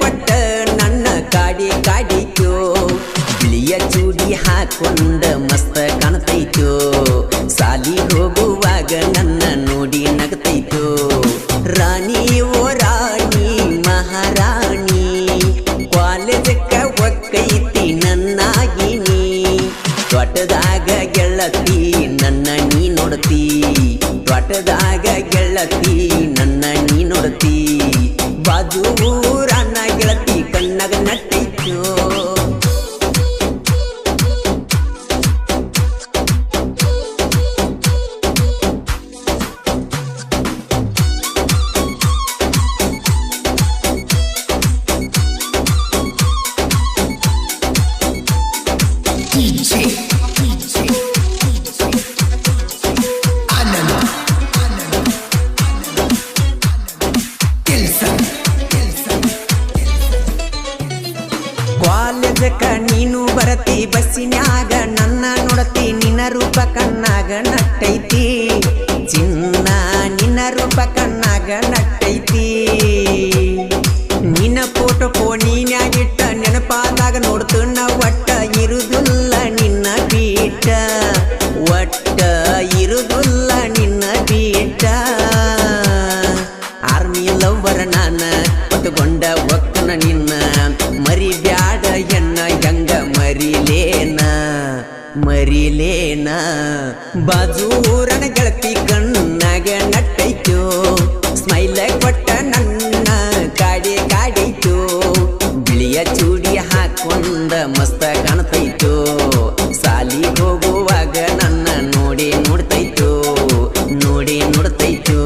ಕೊಟ್ಟ ನನ್ನ ಕಾಡಿ ಕಾಡಿತೋ ಬಿಳಿಯ ಚೂಡಿ ಹಾಕೊಂಡ ಮಸ್ತ ಕಾಣ್ತೈತೋ ಸಾಲಿ ಹೋಗುವಾಗ ನನ್ನ ನೋಡಿ ನಗತೈತೋ ರಾಣಿ ಓ ರಾಣಿ ಮಹಾರಾಣಿ ಕಾಲೇಜಕ್ಕ ಒಕ್ಕೈತಿ ನನ್ನಾಗಿನಿ ತ್ವಟದಾಗ ಗೆಳತಿ ನನ್ನ ನೀ ನೋಡ್ತಿ ತ್ವಟದಾಗ ಗೆಳತಿ ನನ್ನ ನೀ ನೋಡ್ತಿ ಬಾಜು ಊರನ್ನ ಗೆಳತಿ ಕಣ್ಣಗ ನಟ್ಟೈತೋ ಕಾಲೇಜಕ್ಕ ನೀನು ಬರತಿ ಬಸ್ಸಿನ್ಯಾಗ ನನ್ನ ನೋಡತಿ ನಿನ್ನ ರೂಪ ಕಣ್ಣಾಗ ನಟ್ಟೈತಿ ಚಿನ್ನ ನಿನ್ನ ರೂಪ ಕಣ್ಣಾಗ ನಟ್ಟೈತಿ ನಿನ್ನ ಫೋಟೋ ಫೋನಿನ್ಯಾಗಿಟ್ಟ ನೆನಪಾದಾಗ ನೋಡ್ತುನ್ನ ಒಟ್ಟ ಇರುದಿಲ್ಲ ನಿನ್ನ ಬೀಟ ಒಟ್ಟ ಇರುದಿಲ್ಲ ನಿನ್ನ ಬೀಟ ಆರ್ಮಿ ಲವ್ವರ ನಾನ ಹೊತ್ತುಕೊಂಡ ಒಕ್ಕನ ನಿನ್ನ ಮರಿಬ್ಯಾಡ ಎನ್ನ ಹೆಂಗ ಮರಿಲೇನ ಬಾಜೂರನ ಗೆಳತಿ ಕಣ್ಣಾಗ ನಟ್ಟೈತೋ ಸ್ಮೈಲ ಕೊಟ್ಟ ನನ್ನ ಕಾಡಿ ಕಾಡೈತೋ ಬಿಳಿಯ ಚೂಡಿ ಹಾಕೊಂಡ ಮಸ್ತ ಕಾಣ್ತೈತೋ ಸಾಲಿ ಹೋಗುವಾಗ ನನ್ನ ನೋಡಿ ನೋಡ್ತೈತೋ ನೋಡಿ ನೋಡ್ತೈತೋ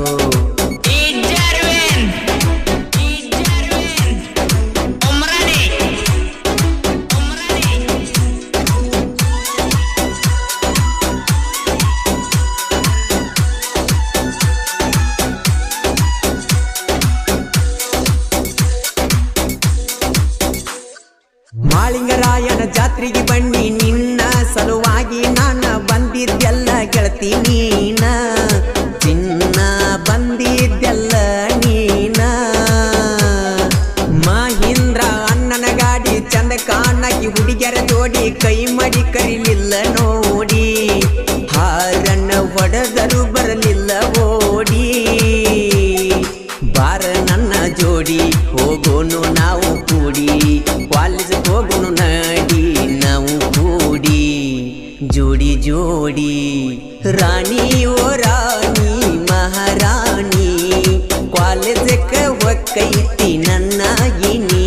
ಮಾಳಿಂಗರಾಯನ ಜಾತ್ರೆಗೆ ಬನ್ನಿ ನಿನ್ನ ಸಲುವಾಗಿ ನಾನು ಬಂದಿದ್ದೆಲ್ಲ ಗೆಳತಿ ನೀನ ಚಿನ್ನ ಬಂದಿದ್ದೆಲ್ಲ ನೀನ ಮಹೀಂದ್ರ ಅಣ್ಣನ ಗಾಡಿ ಚಂದ ಕಾಣಕಿ ಹುಡುಗಿಯರ ಜೋಡಿ ಕೈ ಮಾಡಿ ಕರಿಲಿಲ್ಲ ನೋಡಿ ಹಾರನ್ನ ಹೊಡೆದರು ಬರಲಿಲ್ಲ ಓಡಿ ಬಾರ ನನ್ನ ಜೋಡಿ ಹೋಗೋನು ನಾವು ಕೂಡಿ ಕಾಲೇಜ್ ಹೋಗೋನು ನಡಿ ನಾವು ಕೂಡಿ ಜೋಡಿ ಜೋಡಿ ರಾಣಿ ಓ ರಾಣಿ ಮಹಾರಾಣಿ ಕಾಲೇಜಕ್ಕ ಒಕ್ಕೈತಿ ನನ್ನಾಗಿನಿ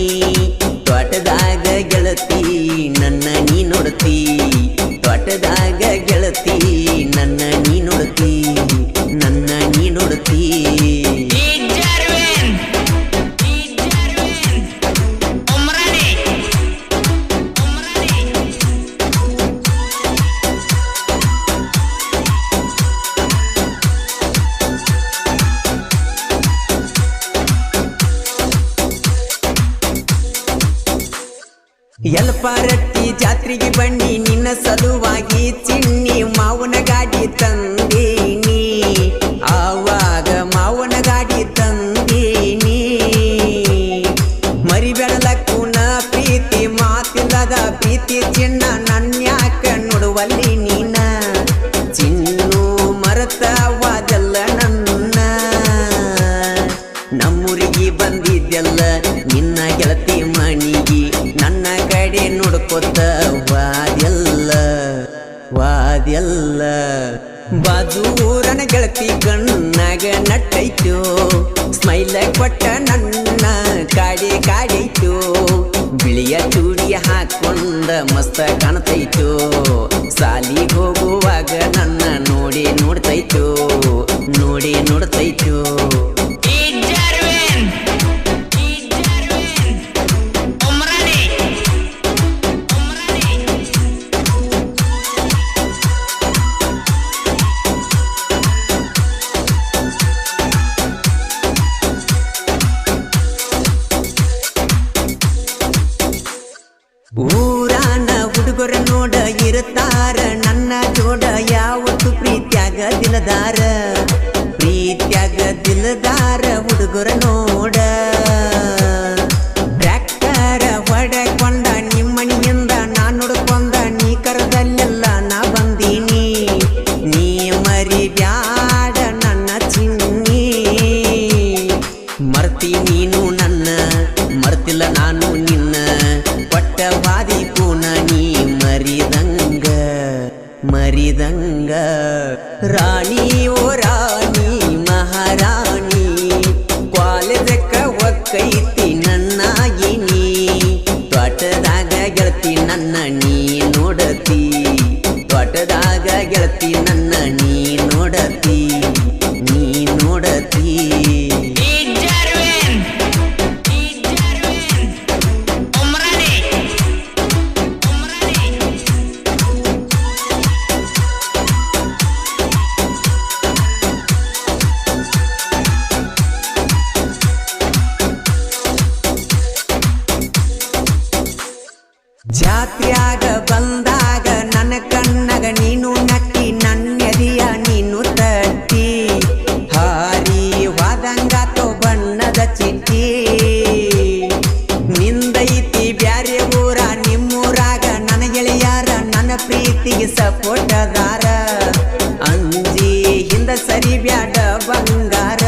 ತ್ವಟದಾಗ ಗೆಳತಿ ನನ್ನ ನೀ ನೋಡ್ತಿ ತ್ವಟದಾಗ ಗೆಳತಿ ನನ್ನ ನೀ ನೋಡ್ತಿ ನನ್ನ ನೀ ನೋಡ್ತಿ ಎಲ್ಪಾರಟ್ಟಿ ಜಾತ್ರೆಗೆ ಬನ್ನಿ ನಿನ್ನ ಸಲುವಾಗಿ ಚಿನ್ನಿ ಮಾವನ ಗಾಡಿ ತಂದೀನಿ ಆವಾಗ ಮಾವನ ಗಾಡಿ ತಂದೀನಿ ಮರಿಬೇಡಲಕ್ಕೂನ ಪ್ರೀತಿ ಮಾತಿಲ್ಲದ ಪ್ರೀತಿ ಚಿನ್ನ ನನ್ಯಾಕ ನೋಡುವಲ್ಲಿ ನೀನ ಚಿನ್ನು ಮರತವಾದಲ್ಲ ನನ್ನ ನಮ್ಮೂರಿಗೆ ಬಂದಿದ್ದೆಲ್ಲ ನಿನ್ನ ಗೆಳತಿ ಮಣಿಗಿ ನನ್ನ ಕಡೆ ನೋಡ್ಕೊತ ವಾದ್ಯಲ್ಲ ಬಾಜೂರನ ಗೆಳತಿ ಕಣ್ಣಾಗ ನಟ್ಟೈತೋ ಸ್ಮೈಲ ಕೊಟ್ಟ ನನ್ನ ಕಾಡಿ ಕಾಡೈತೋ ಬಿಳಿಯ ಚೂಡಿ ಹಾಕೊಂಡ ಮಸ್ತ ಕಾಣ್ತೈತೋ ಸಾಲಿ ಹೋಗುವಾಗ ನನ್ನ ನೋಡಿ ನೋಡ್ತೈತೋ ನೋಡಿ ನೋಡ್ತೈತೋ ಊರಾನ ಹುಡುಗರ ನೋಡ ಇರುತ್ತಾರ ನನ್ನ ಜೋಡ ಯಾವತ್ತು ಪ್ರೀತ್ಯಾಗ ದಿಲದಾರ ಹುಡುಗರ ನೋಡ ಬ್ರ್ಯಾಕ್ ಮರೆತಿಲ್ಲ ನಾನು ನಿನ್ನ ಪಟ್ಟವಾದಿ ಕೂನ ನೀ ಮರಿದಂಗ ರಾಣಿ ಓ ರಾಣಿ ಮಹಾರಾಣಿ ಕಾಲೇಜಕ್ಕ ಒಕ್ಕೈತಿ ನನ್ನಾಗಿನಿ ತ್ವಾಟದಾಗ ಗೆಳತಿ ನನ್ನ ನೀ ನೋಡತಿ ತ್ವಾಟದಾಗ ಗೆಳತಿ ನನ್ನ ನೀ ನೋಡತಿ ಜಾತ್ರ್ಯಾಗ ಬಂದಾಗ ನನ್ನ ಕಣ್ಣಗ ನೀನು ನಟ್ಟಿ ನನ್ನೆದಿಯ ನೀನು ತಟ್ಟಿ ಹಾರಿ ವಾದಂಗಾತೋ ಬಣ್ಣದ ಚಿಟ್ಟಿ ನಿಂದೈತಿ ಬ್ಯಾರೆ ಊರ ನಿಮ್ಮೂರಾಗ ನನ್ನ ಗೆಳೆಯಾರ ನನ್ನ ಪ್ರೀತಿಗೆ ಸಪೋಟದಾರ ಅಂಜಿ ಹಿಂದ ಸರಿ ಬ್ಯಾಡ ಬಂಗಾರ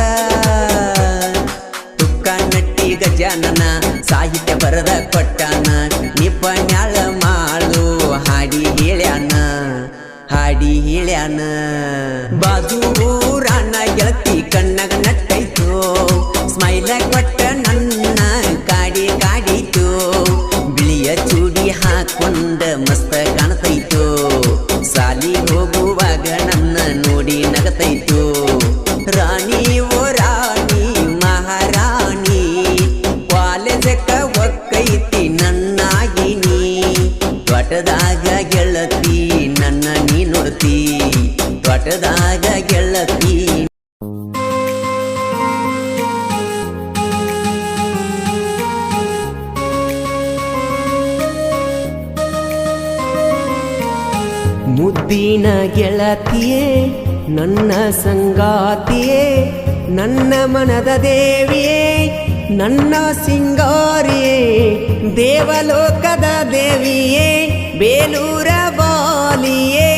ತುಕ್ಕ ನಟ್ಟಿ ಗಜಾನನ ಸಾಹಿತ್ಯ ಬರದ ಕೊಟ್ಟಾನ ನಿಪನ್ಯಾಳ ಮಾಡು ಹಾಡಿ ಹೇಳ್ಯಾನ ಬಾಜು ಊರನ ಗೆಳತಿ ಕಣ್ಣಗ ನಟ್ಟೈತು ಸ್ಮೈಲ ಕೊಟ್ಟ ನನ್ನ ಕಾಡಿತು ಬಿಳಿಯ ಚೂಡಿ ಹಾಕೊಂಡ ಮಸ್ತ ಕಾಣ್ತೈತು ಸಾಲಿ ಹೋಗುವಾಗ ನನ್ನ ನೋಡಿ ನಗತೈತು ರಾಣಿ ಓ ರಾಣಿ ಮಹಾರಾಣಿ ಕಾಲೇಜಕ್ಕ ಒಕ್ಕೈತಿ ನನ್ನಾಗಿನಿ ತ್ವಾಟದಾಗ ಗೆಳತಿ ನನ್ನ ನೀ ನೋಡ್ತಿ ತ್ವಾಟದಾಗ ಗೆಳತಿ ಮುದ್ದಿನ ಗೆಳತಿಯೇ ನನ್ನ ಸಂಗಾತಿಯೇ ನನ್ನ ಮನದ ದೇವಿಯೇ ನನ್ನ ಸಿಂಗಾರಿಯೇ ದೇವಲೋಕದ ದೇವಿಯೇ ಬೇಲೂರ ಬಾಲಿಯೇ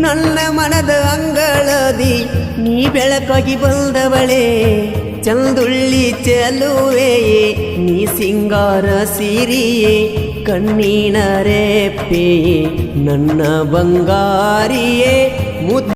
ನನ್ನ ಮನದ ಅಂಗಳದಿ ನೀ ಬೆಳಕಾಗಿ ಬಂದವಳೇ ಚಂದುಳ್ಳಿ ಚೆಲುವೆಯೇ ನೀ ಸಿಂಗಾರ ಸಿರಿಯೇ ಕಣ್ಣಿನ ರೇಪೆಯೇ ನನ್ನ ಬಂಗಾರಿಯೇ